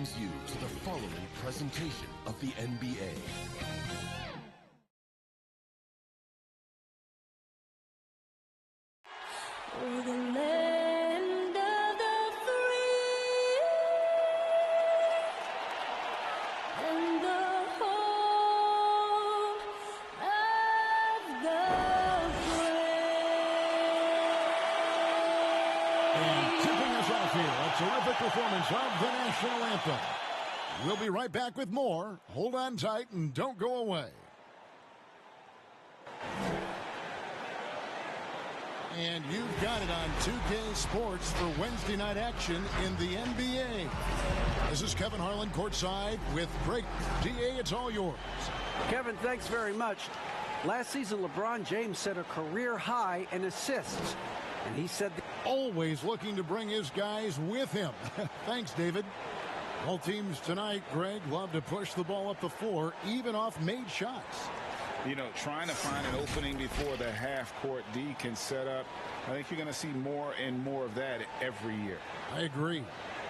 welcomes you to the following presentation of the NBA. We're the land of the free and the home of the brave. And tipping us off here, a terrific performance of the national anthem. We'll be right back with more. Hold on tight and don't go away. And you've got it on 2K Sports for Wednesday night action in the NBA. This is Kevin Harlan courtside with Greg. DA, it's all yours. Kevin, thanks very much. Last season, LeBron James set a career high in assists. And he said always looking to bring his guys with him. Thanks, David. All teams tonight, Greg, love to push the ball up the floor, even off made shots. You know, trying to find an opening before the half-court D can set up. I think you're going to see more and more of that every year. I agree.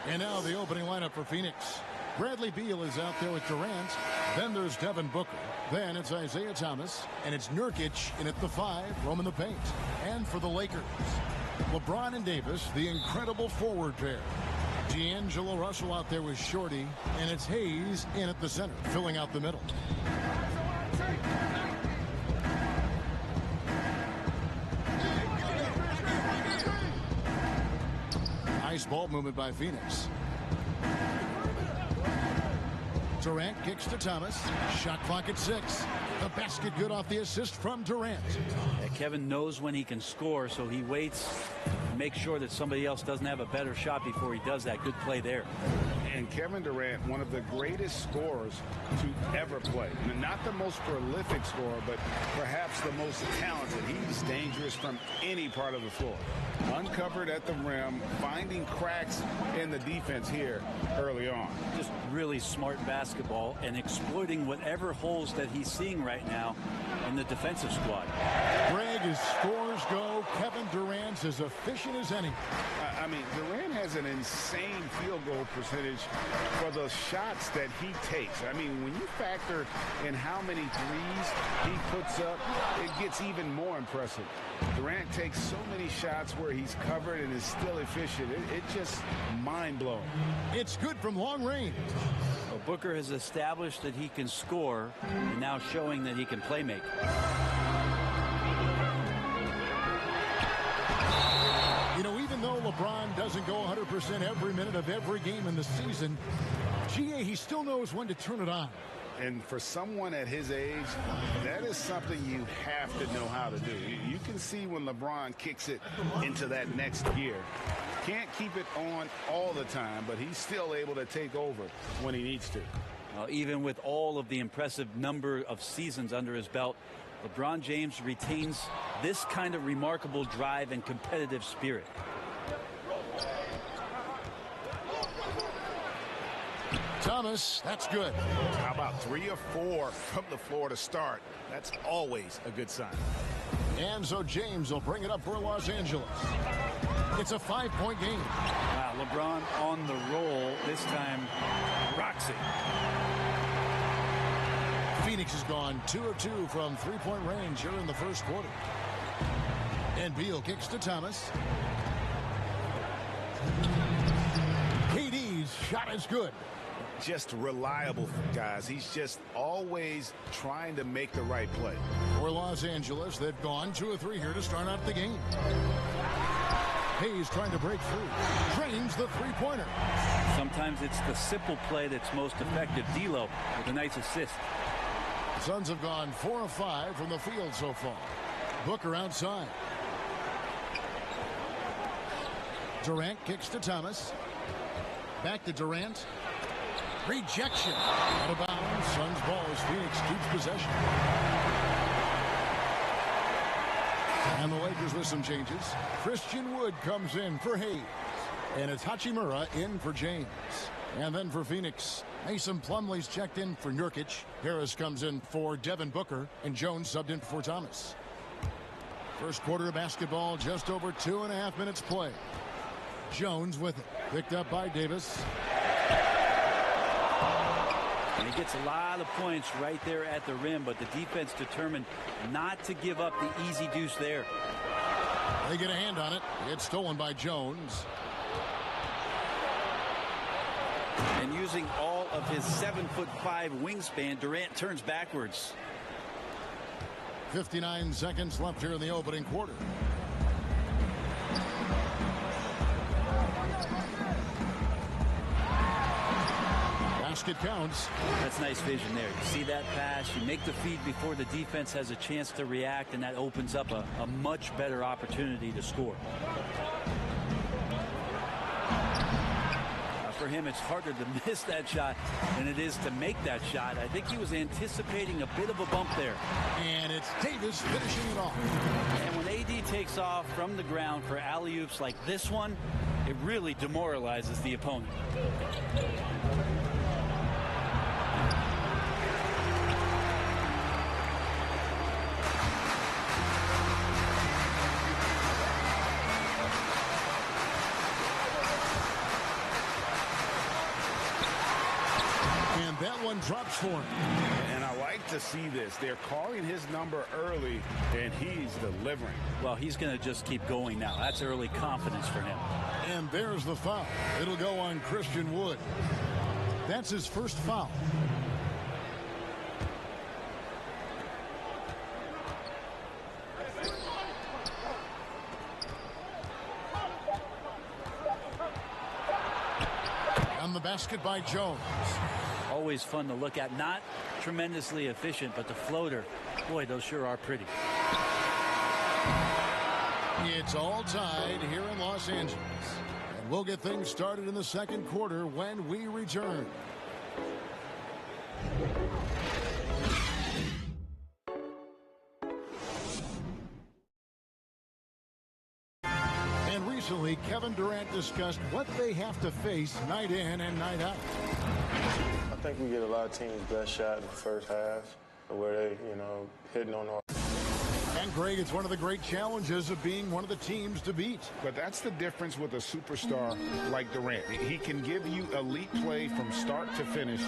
And now the opening lineup for Phoenix. Bradley Beal is out there with Durant. Then there's Devin Booker. Then it's Isaiah Thomas. And it's Nurkic in at the 5, roaming the paint. And for the Lakers, LeBron and Davis, the incredible forward pair. D'Angelo Russell out there with Shorty. And it's Hayes in at the center, filling out the middle. Nice ball movement by Phoenix. Durant kicks to Thomas. Shot clock at 6. The basket good off the assist from Durant. Yeah, Kevin knows when he can score, so he waits to make sure that somebody else doesn't have a better shot before he does that. Good play there. And Kevin Durant, one of the greatest scorers to ever play. Not the most prolific scorer, but perhaps the most talented. He's dangerous from any part of the floor. Uncovered at the rim, finding cracks in the defense here early on. Just really smart basketball and exploiting whatever holes that he's seeing right now in the defensive squad. Greg, as scores go, Kevin Durant's as efficient as any. I mean, Durant has an insane field goal percentage for the shots that he takes. I mean, when you factor in how many threes he puts up, it gets even more impressive. Durant takes so many shots where he's covered and is still efficient. It's just mind-blowing. It's good from long range. Well, Booker has established that he can score and now showing that he can play make. You know, even though LeBron doesn't go 100% every minute of every game in the season, GA, he still knows when to turn it on. And for someone at his age, that is something you have to know how to do. You can see when LeBron kicks it into that next gear. Can't keep it on all the time, but he's still able to take over when he needs to. Even with all of the impressive number of seasons under his belt, LeBron James retains this kind of remarkable drive and competitive spirit. Thomas, that's good. How about 3 or 4 from the floor to start? That's always a good sign. And so James will bring it up for Los Angeles. It's a 5-point game. Wow, LeBron on the roll. This time, rocks it. Phoenix has gone 2 of 2 from three-point range here in the first quarter. And Beal kicks to Thomas. KD's shot is good. Just reliable, guys. He's just always trying to make the right play. For Los Angeles, they've gone 2 of 3 here to start out the game. Hayes trying to break through. Drains the three-pointer. Sometimes it's the simple play that's most effective. D'Lo with a nice assist. Suns have gone 4 of 5 from the field so far. Booker outside. Durant kicks to Thomas. Back to Durant. Rejection. Out of bounds. Suns ball as Phoenix keeps possession. And the Lakers with some changes. Christian Wood comes in for Hayes. And it's Hachimura in for James. And then for Phoenix, Mason Plumlee's checked in for Nurkic. Harris comes in for Devin Booker. And Jones subbed in for Thomas. First quarter of basketball, just over 2.5 minutes play. Jones with it. Picked up by Davis. And he gets a lot of points right there at the rim, but the defense determined not to give up the easy deuce there. They get a hand on it. It's stolen by Jones. And using all of his 7'5" wingspan, Durant turns backwards. 59 seconds left here in the opening quarter. Basket counts. That's nice vision there. You see that pass, you make the feed before the defense has a chance to react, and that opens up a much better opportunity to score. For him, it's harder to miss that shot than it is to make that shot. I think he was anticipating a bit of a bump there. And it's Davis finishing it off. And when AD takes off from the ground for alley-oops like this one, it really demoralizes the opponent. That one drops for him. And I like to see this. They're calling his number early, and he's delivering. Well, he's going to just keep going now. That's early confidence for him. And there's the foul. It'll go on Christian Wood. That's his first foul. On the basket by Jones. Always fun to look at. Not tremendously efficient, but the floater, boy, those sure are pretty. It's all tied here in Los Angeles. And we'll get things started in the second quarter when we return. And recently, Kevin Durant discussed what they have to face night in and night out. I think we get a lot of teams' best shot in the first half, where they, hitting on our. And Greg, it's one of the great challenges of being one of the teams to beat. But that's the difference with a superstar like Durant. He can give you elite play from start to finish.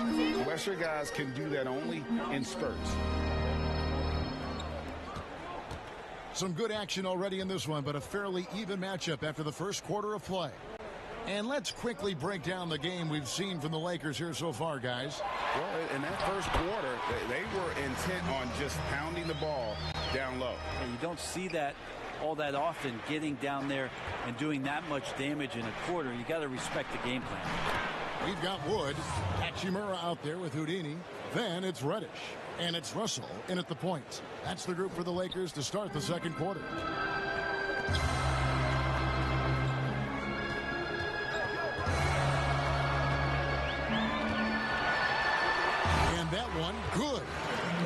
Lesser guys can do that only in spurts. Some good action already in this one, but a fairly even matchup after the first quarter of play. And let's quickly break down the game we've seen from the Lakers here so far, guys. Well, in that first quarter, they were intent on just pounding the ball down low. And you don't see that all that often, getting down there and doing that much damage in a quarter. You got to respect the game plan. We've got Wood, Hachimura out there with Houdini. Then it's Reddish. And it's Russell in at the point. That's the group for the Lakers to start the second quarter. That one good.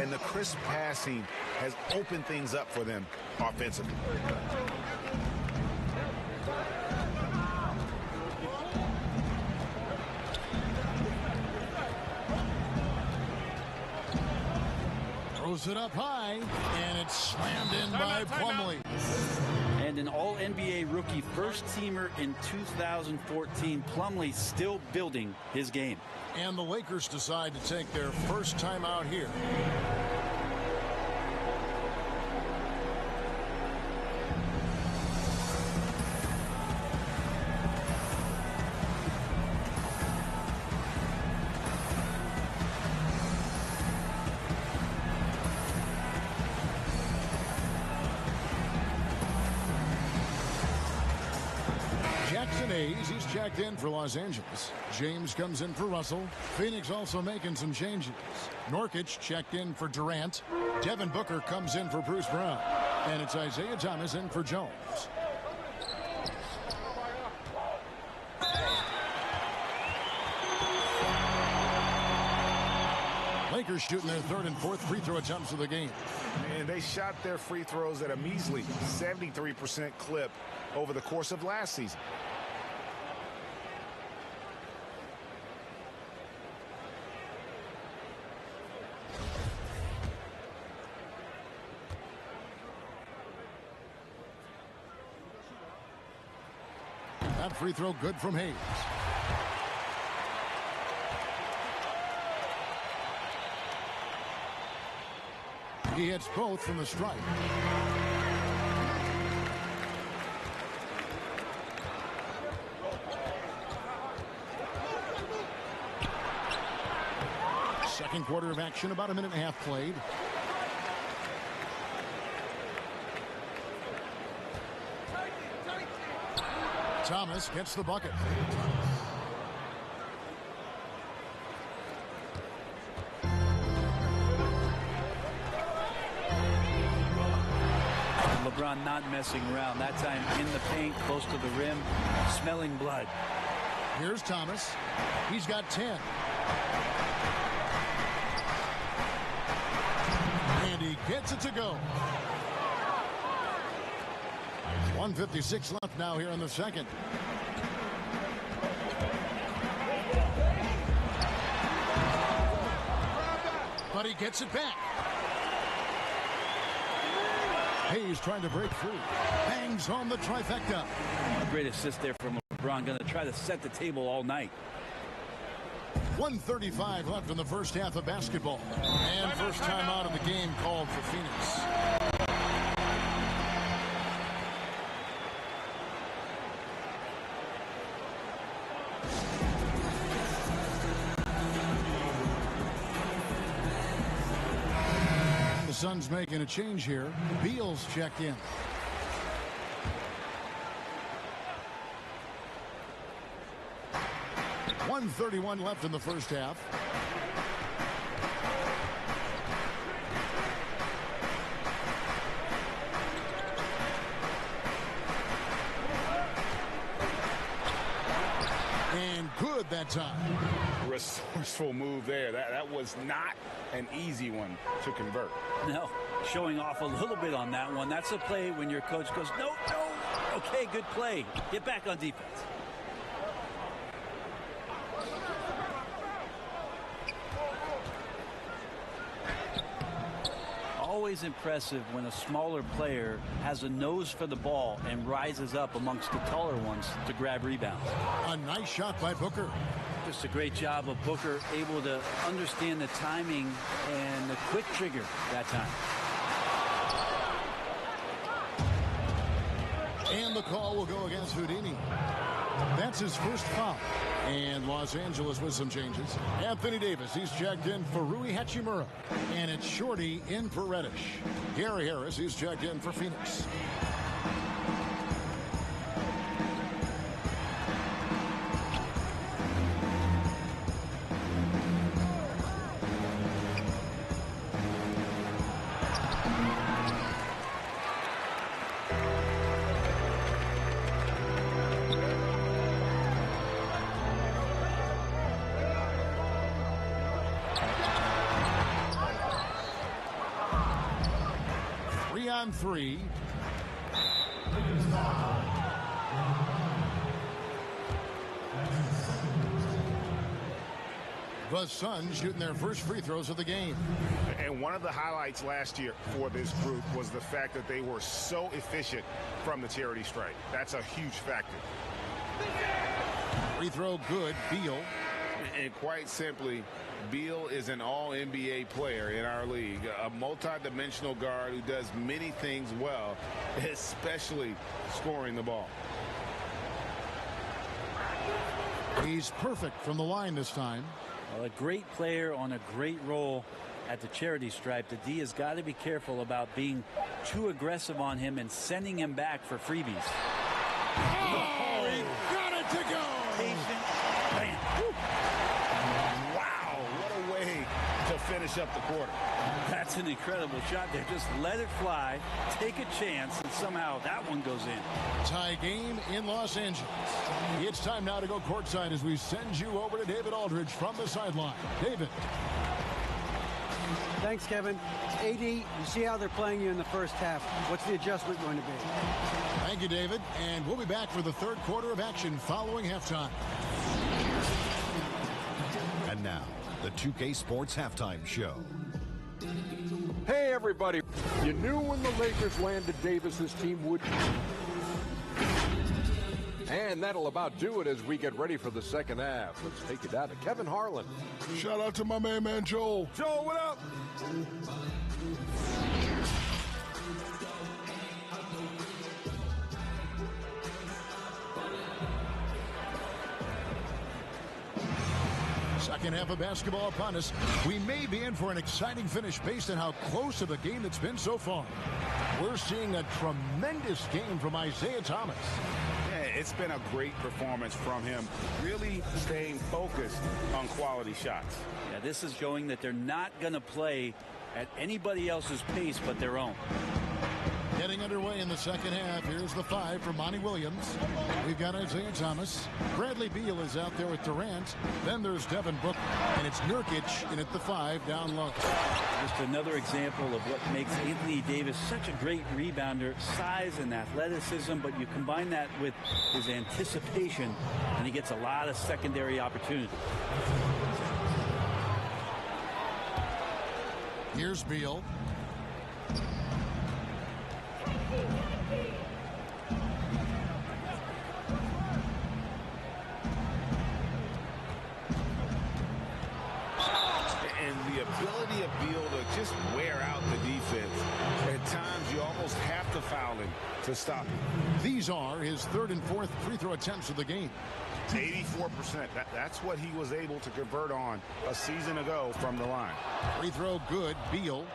And the crisp passing has opened things up for them offensively. Throws it up high, and it's slammed in by Plumlee. And an all-NBA rookie first-teamer in 2014, Plumlee still building his game. And the Lakers decide to take their first time out here. Jackson Hayes, he's checked in for Los Angeles. James comes in for Russell. Phoenix also making some changes. Nurkic checked in for Durant. Devin Booker comes in for Bruce Brown. And it's Isaiah Thomas in for Jones. Lakers shooting their third and fourth free throw attempts of the game. And they shot their free throws at a measly 73% clip over the course of last season. That free throw good from Hayes. He hits both from the stripe. Second quarter of action, about a minute and a half played. Thomas gets the bucket. LeBron not messing around. That time in the paint, close to the rim, smelling blood. Here's Thomas. He's got 10. And he gets it to go. 1:56 left now here in the second. But he gets it back. Hayes trying to break free. Bangs home the trifecta. A great assist there from LeBron. Going to try to set the table all night. 1:35 left in the first half of basketball. And first time out of the game called for Phoenix. The Suns making a change here. Beal's checked in. .131 left in the first half. And good that time. Resourceful move there. That was not an easy one to convert. No, showing off a little bit on that one. That's a play when your coach goes, no, no. Okay, good play. Get back on defense. Always impressive when a smaller player has a nose for the ball and rises up amongst the taller ones to grab rebounds. A nice shot by Booker. Just a great job of Booker, able to understand the timing and the quick trigger that time. And the call will go against Houdini. That's his first foul. And Los Angeles with some changes. Anthony Davis, he's checked in for Rui Hachimura. And it's Shorty in for Reddish. Gary Harris, he's checked in for Phoenix. On three. The Suns shooting their first free throws of the game. And one of the highlights last year for this group was the fact that they were so efficient from the charity stripe. That's a huge factor. Free throw good. Beal. And quite simply, Beal is an all-NBA player in our league, a multi-dimensional guard who does many things well, especially scoring the ball. He's perfect from the line this time. Well, a great player on a great role at the charity stripe. The D has got to be careful about being too aggressive on him and sending him back for freebies. Oh, he got it to go. Patient. Bam. Wow, what a way to finish up the quarter. That's an incredible shot there. Just let it fly, take a chance, and somehow that one goes in. Tie game in Los Angeles. It's time now to go courtside as we send you over to David Aldridge from the sideline. David. Thanks, Kevin. AD, you see how they're playing you in the first half. What's the adjustment going to be? Thank you, David. And we'll be back for the third quarter of action following halftime. And now, the 2K Sports Halftime Show. Hey, everybody. You knew when the Lakers landed Davis, this team would. And that'll about do it as we get ready for the second half. Let's take it down to Kevin Harlan. Shout out to my man Joel. Joel, what up? Second half of basketball upon us. We may be in for an exciting finish based on how close of a game it's been so far. We're seeing a tremendous game from Isaiah Thomas. Yeah, it's been a great performance from him, really staying focused on quality shots. Yeah, this is showing that they're not going to play at anybody else's pace but their own. Getting underway in the second half. Here's the 5 from Monty Williams. We've got Isaiah Thomas. Bradley Beal is out there with Durant. Then there's Devin Booker. And it's Nurkic in at the 5 down low. Just another example of what makes Anthony Davis such a great rebounder. Size and athleticism, but you combine that with his anticipation, and he gets a lot of secondary opportunity. Here's Beal. And the ability of Beal to just wear out the defense. At times, you almost have to foul him to stop him. These are his 3rd and 4th free throw attempts of the game. 84%. That's what he was able to convert on a season ago from the line. Free throw good. Beal.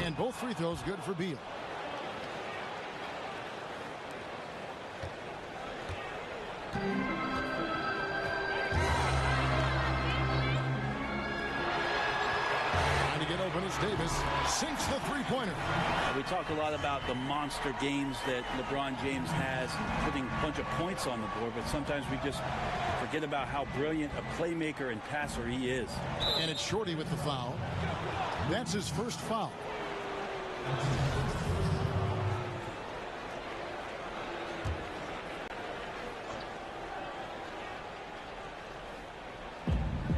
And both free throws good for Beal. Trying to get open is Davis. Sinks the three-pointer. We talk a lot about the monster games that LeBron James has, putting a bunch of points on the board, but sometimes we just forget about how brilliant a playmaker and passer he is. And it's Shorty with the foul. That's his first foul.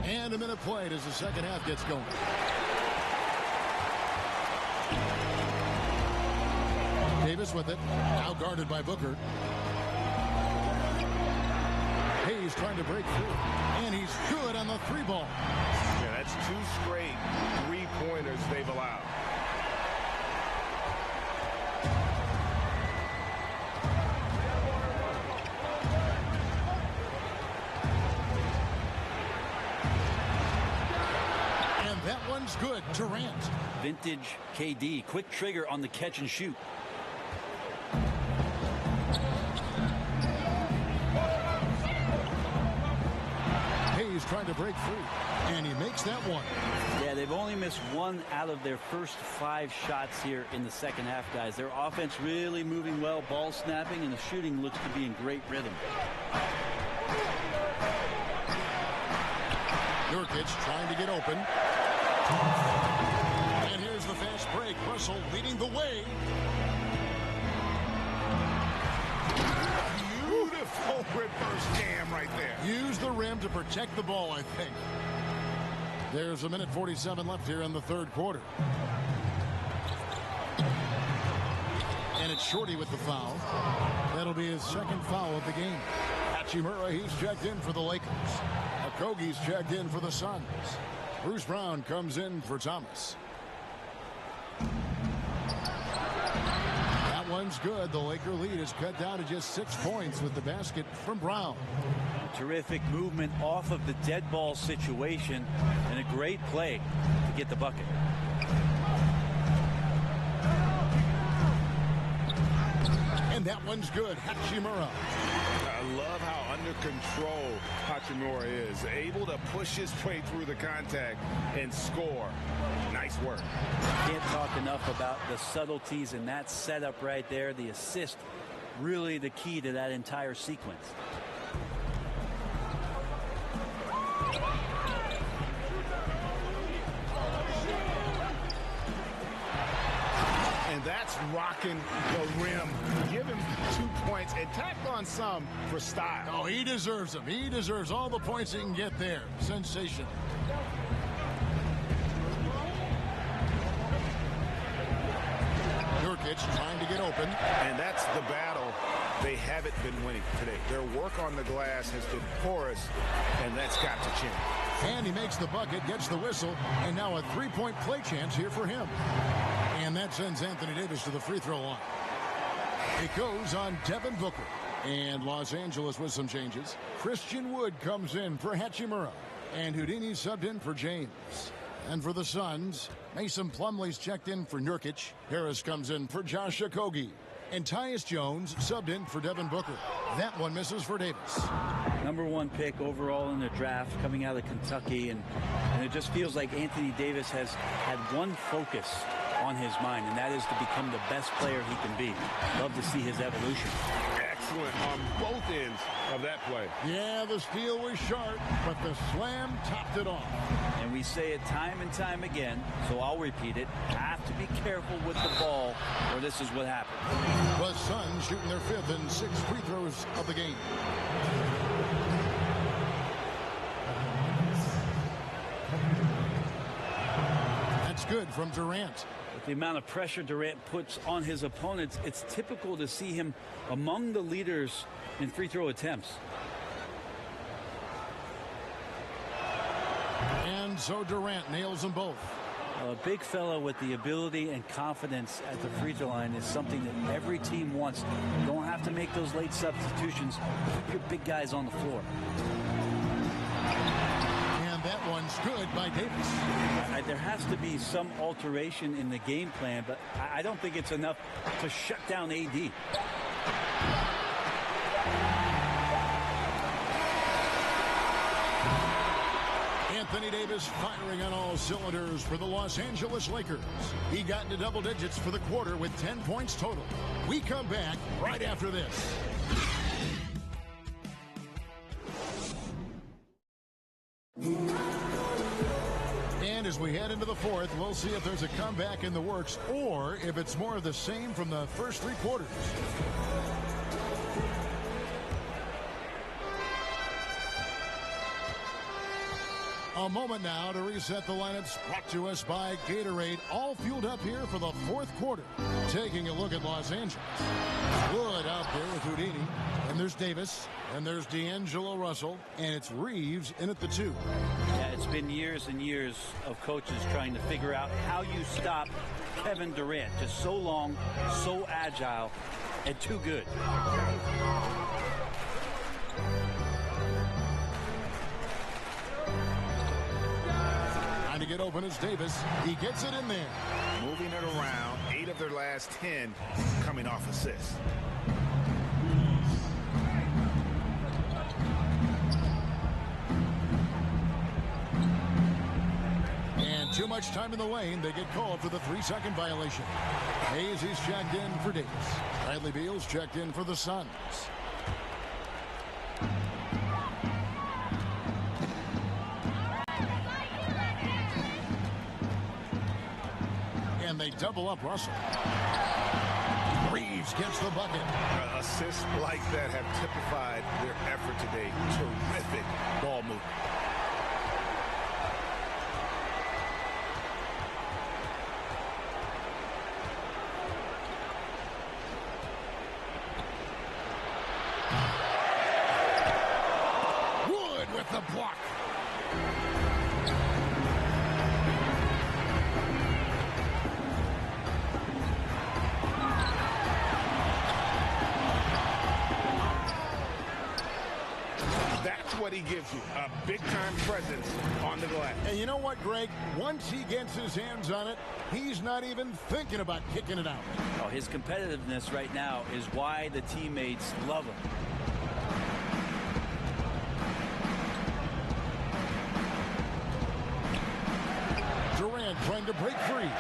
And a minute played as the second half gets going. Davis with it. Now guarded by Booker. Hayes trying to break through. And he's good on the 3-ball. Yeah, that's 2 straight 3-pointers they've allowed. That one's good. Durant. Vintage KD. Quick trigger on the catch and shoot. Hayes trying to break free. And he makes that one. Yeah, they've only missed 1 out of their first 5 shots here in the second half, guys. Their offense really moving well, ball snapping, and the shooting looks to be in great rhythm. Nurkic trying to get open. And here's the fast break. Russell leading the way. Beautiful reverse jam right there. Use the rim to protect the ball, I think. There's a minute 47 left here in the third quarter. And it's Shorty with the foul. That'll be his second foul of the game. Hachimura, he's checked in for the Lakers. Okogie's checked in for the Suns. Bruce Brown comes in for Thomas. That one's good. The Laker lead is cut down to just 6 points with the basket from Brown. Terrific movement off of the dead ball situation and a great play to get the bucket. And that one's good. Hachimura. I love how under control Hachimura is. Able to push his way through the contact and score. Nice work. Can't talk enough about the subtleties in that setup right there. The assist, really the key to that entire sequence. And that's rocking the rim. Give him 2 points and tack on some for style. Oh, he deserves them. He deserves all the points he can get there. Sensation. Nurkic trying to get open. And that's the battle they haven't been winning today. Their work on the glass has been porous, and that's got to change. And he makes the bucket, gets the whistle, and now a three-point play chance here for him. And that sends Anthony Davis to the free throw line. It goes on Devin Booker. And Los Angeles with some changes. Christian Wood comes in for Hachimura. And Houdini subbed in for James. And for the Suns, Mason Plumlee's checked in for Nurkic. Harris comes in for Josh Okogie. And Tyus Jones subbed in for Devin Booker. That one misses for Davis. #1 pick overall in the draft coming out of Kentucky. And it just feels like Anthony Davis has had one focus on his mind, and that is to become the best player he can be. Love to see his evolution. Excellent on both ends of that play. Yeah, the steal was sharp, but the slam topped it off. And we say it time and time again, so I'll repeat it. Have to be careful with the ball, or this is what happens. The Suns shooting their 5th and 6th free throws of the game. That's good from Durant. With the amount of pressure Durant puts on his opponents, it's typical to see him among the leaders in free throw attempts. And so Durant nails them both. A big fellow with the ability and confidence at the free throw line is something that every team wants. You don't have to make those late substitutions. Keep your big guys on the floor. And that one's good by Davis. There has to be some alteration in the game plan, but I don't think it's enough to shut down AD. Anthony Davis firing on all cylinders for the Los Angeles Lakers. He got into double digits for the quarter with 10 points total. We come back right after this. And as we head into the 4th, we'll see if there's a comeback in the works or if it's more of the same from the first 3 quarters. A moment now to reset the lineups, brought to us by Gatorade, all fueled up here for the 4th quarter. Taking a look at Los Angeles. Wood out there with Houdini, and there's Davis, and there's D'Angelo Russell, and it's Reeves in at the 2. Yeah, it's been years and years of coaches trying to figure out how you stop Kevin Durant. Just so long, so agile, and too good. To get open is Davis. He gets it in there. Moving it around. 8 of their last 10 coming off assists. And too much time in the lane. They get called for the 3-second violation. Hayes is checked in for Davis. Bradley Beal's checked in for the Suns. And they double up Russell. Reeves gets the bucket. Assists like that have typified their effort today. Terrific ball movement. Wood with the block. What he gives you, a big-time presence on the glass. And you know what, Greg? Once he gets his hands on it, he's not even thinking about kicking it out. Oh, his competitiveness right now is why the teammates love him. Durant trying to break free.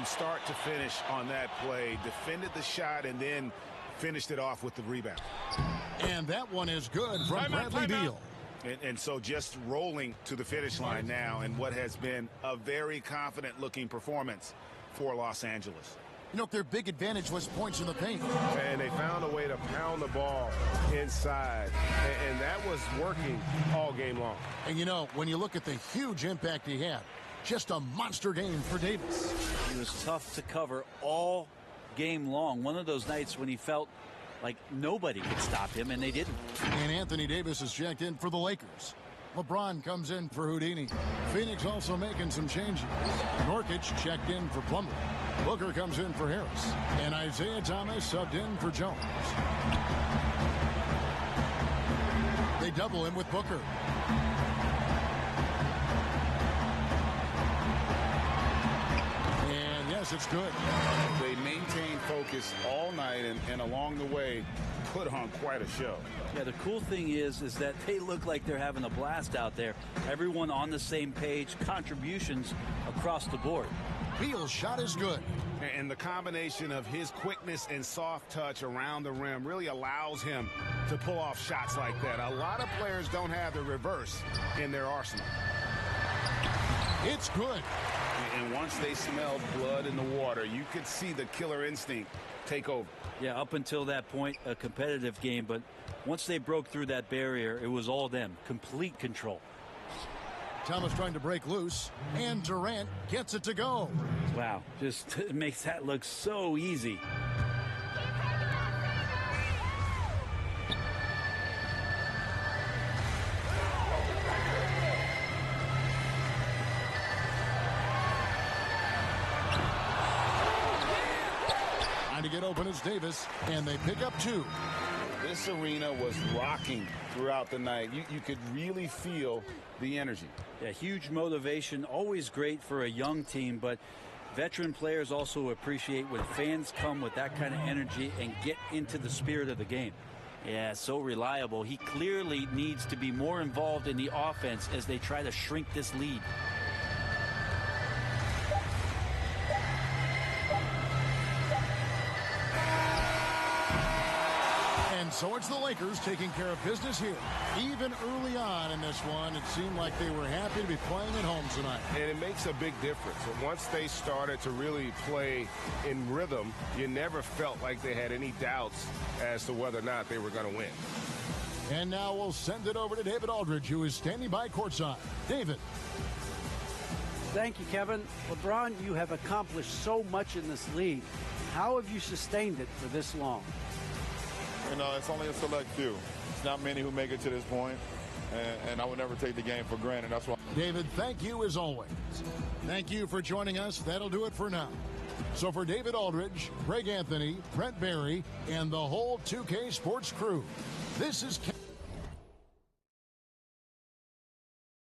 Start to finish on that play, defended the shot, and then finished it off with the rebound. And that one is good from Bradley Beal. And so just rolling to the finish line now in what has been a very confident-looking performance for Los Angeles. You know, their big advantage was points in the paint. And they found a way to pound the ball inside. And that was working all game long. And, you know, when you look at the huge impact he had, just a monster game for Davis. He was tough to cover all game long. One of those nights when he felt like nobody could stop him, and they didn't. And Anthony Davis is checked in for the Lakers. LeBron comes in for Houdini. Phoenix also making some changes. Nurkic checked in for Plumlee. Booker comes in for Harris. And Isaiah Thomas subbed in for Jones. They double him with Booker. And yes, it's good. They maintained focus all night and along the way put on quite a show. Yeah, the cool thing is that they look like they're having a blast out there. Everyone on the same page, contributions across the board. Beal's shot is good. And the combination of his quickness and soft touch around the rim really allows him to pull off shots like that. A lot of players don't have the reverse in their arsenal. It's good. And once they smelled blood in the water, you could see the killer instinct take over. Yeah, up until that point, a competitive game, but once they broke through that barrier, it was all them. Complete control. Thomas trying to break loose, and Durant gets it to go. Wow, just makes that look so easy. Trying to get open is Davis, and they pick up 2. This arena was rocking throughout the night. You could really feel the energy. Yeah, huge motivation, always great for a young team, but veteran players also appreciate when fans come with that kind of energy and get into the spirit of the game. Yeah, so reliable. He clearly needs to be more involved in the offense as they try to shrink this lead. So it's the Lakers taking care of business here. Even early on in this one, it seemed like they were happy to be playing at home tonight. And it makes a big difference. And once they started to really play in rhythm, you never felt like they had any doubts as to whether or not they were going to win. And now we'll send it over to David Aldridge, who is standing by courtside. David. Thank you, Kevin. LeBron, you have accomplished so much in this league. How have you sustained it for this long? You know, it's only a select few. It's not many who make it to this point, and I would never take the game for granted. That's why. David, thank you as always. Thank you for joining us. That'll do it for now. So for David Aldridge, Greg Anthony, Brent Barry, and the whole 2K Sports crew, this is